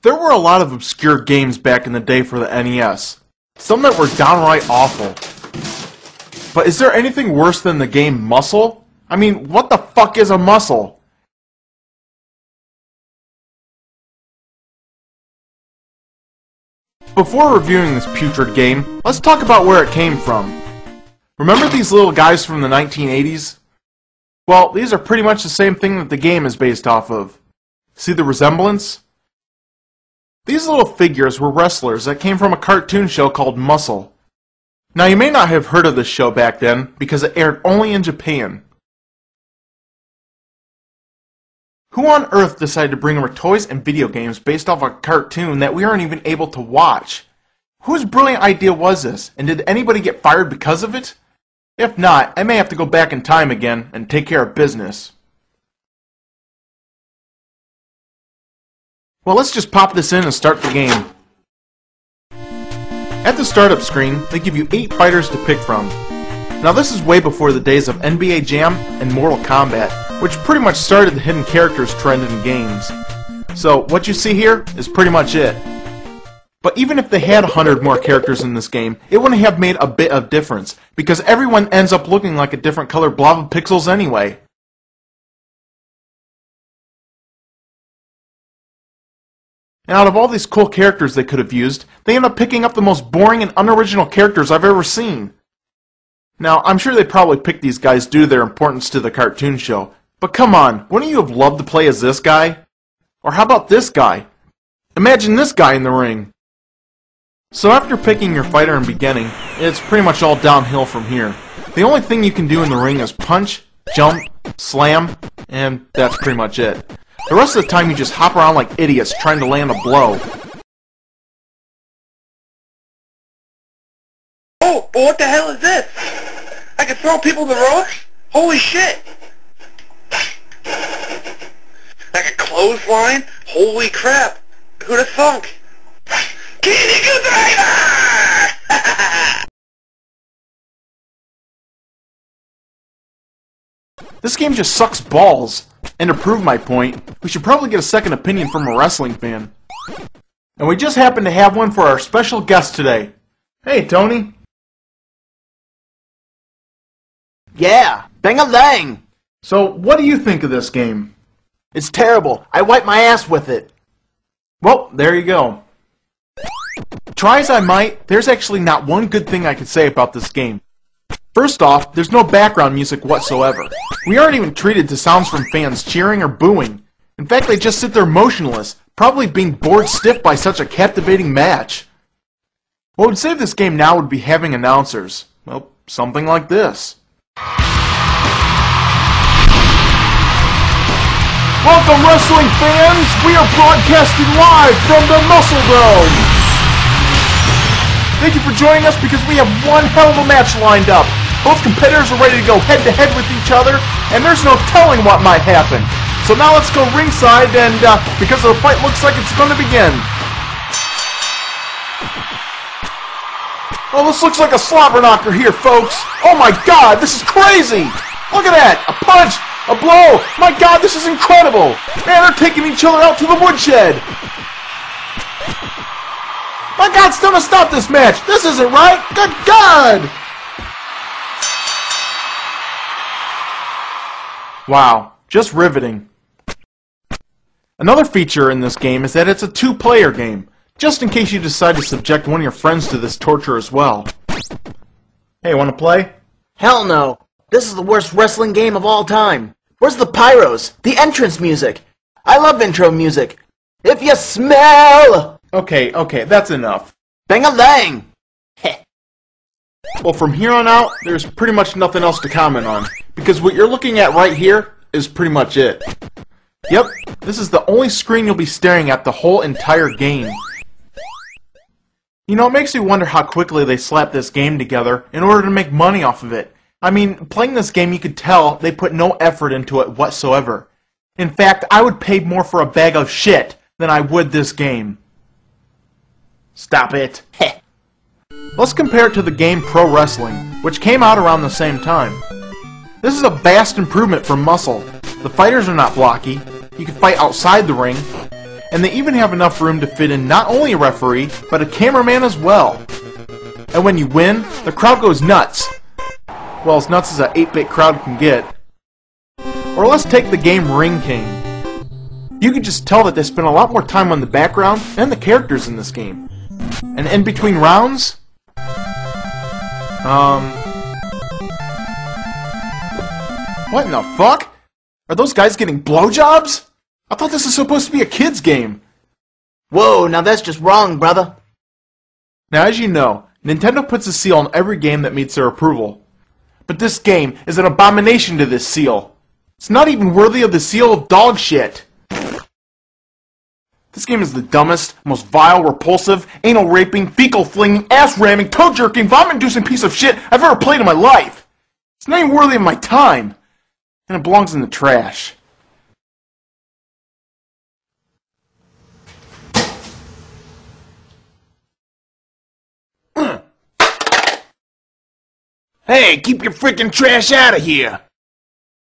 There were a lot of obscure games back in the day for the NES. Some that were downright awful. But is there anything worse than the game Muscle? I mean, what the fuck is a muscle? Before reviewing this putrid game, let's talk about where it came from. Remember these little guys from the 1980s? Well, these are pretty much the same thing that the game is based off of. See the resemblance? These little figures were wrestlers that came from a cartoon show called Muscle. Now you may not have heard of this show back then because it aired only in Japan. Who on earth decided to bring over toys and video games based off a cartoon that we aren't even able to watch? Whose brilliant idea was this, and did anybody get fired because of it? If not, I may have to go back in time again and take care of business. Well, let's just pop this in and start the game. At the startup screen, they give you 8 fighters to pick from. Now this is way before the days of NBA Jam and Mortal Kombat, which pretty much started the hidden characters trend in games. So what you see here is pretty much it. But even if they had 100 more characters in this game, it wouldn't have made a bit of difference, because everyone ends up looking like a different colored blob of pixels anyway. And out of all these cool characters they could have used, they end up picking up the most boring and unoriginal characters I've ever seen. Now, I'm sure they probably picked these guys due to their importance to the cartoon show, but come on, wouldn't you have loved to play as this guy? Or how about this guy? Imagine this guy in the ring! So after picking your fighter in beginning, it's pretty much all downhill from here. The only thing you can do in the ring is punch, jump, slam, and that's pretty much it. The rest of the time you just hop around like idiots trying to land a blow. Oh, but what the hell is this? I can throw people in the ropes? Holy shit! Like a clothesline? Holy crap! Who'd have thunk? Kitty Driver! This game just sucks balls. And to prove my point, we should probably get a second opinion from a wrestling fan. And we just happen to have one for our special guest today. Hey, Tony. Yeah, bang-a-lang! So, what do you think of this game? It's terrible. I wipe my ass with it. Well, there you go. Try as I might, there's actually not one good thing I could say about this game. First off, there's no background music whatsoever. We aren't even treated to sounds from fans cheering or booing. In fact, they just sit there motionless, probably being bored stiff by such a captivating match. What would save this game now would be having announcers. Well, something like this. Welcome, wrestling fans! We are broadcasting live from the Muscle Dome! Thank you for joining us because we have one hell of a match lined up. Both competitors are ready to go head-to-head with each other, and there's no telling what might happen. So now let's go ringside, and because the fight looks like it's going to begin. Oh, this looks like a slobber knocker here, folks. Oh my god, this is crazy! Look at that! A punch! A blow! My god, this is incredible! Man, they're taking each other out to the woodshed! My god, it's gonna stop this match! This isn't right! Good god! Wow, just riveting. Another feature in this game is that it's a 2-player game, just in case you decide to subject one of your friends to this torture as well. Hey, wanna play? Hell no. This is the worst wrestling game of all time. Where's the pyros? The entrance music? I love intro music. If you smell... Okay, that's enough. Bang-a-lang! Heh. Well, from here on out, there's pretty much nothing else to comment on, because what you're looking at right here is pretty much it. Yep, this is the only screen you'll be staring at the whole entire game. You know, it makes me wonder how quickly they slapped this game together in order to make money off of it. I mean, playing this game, you could tell they put no effort into it whatsoever. In fact, I would pay more for a bag of shit than I would this game. Stop it. Heh. Let's compare it to the game Pro Wrestling, which came out around the same time. This is a vast improvement from Muscle. The fighters are not blocky, you can fight outside the ring, And they even have enough room to fit in not only a referee, but a cameraman as well. And when you win, the crowd goes nuts. Well, as nuts as an 8-bit crowd can get. Or let's take the game Ring King. You can just tell that they spent a lot more time on the background and the characters in this game. And in between rounds... What in the fuck? Are those guys getting blowjobs? I thought this was supposed to be a kid's game. Whoa, now that's just wrong, brother. Now, as you know, Nintendo puts a seal on every game that meets their approval. But this game is an abomination to this seal. It's not even worthy of the seal of dog shit. This game is the dumbest, most vile, repulsive, anal-raping, fecal-flinging, ass-ramming, toe-jerking, vomit-inducing piece of shit I've ever played in my life. It's not even worthy of my time. And it belongs in the trash. Hey, keep your freaking trash out of here!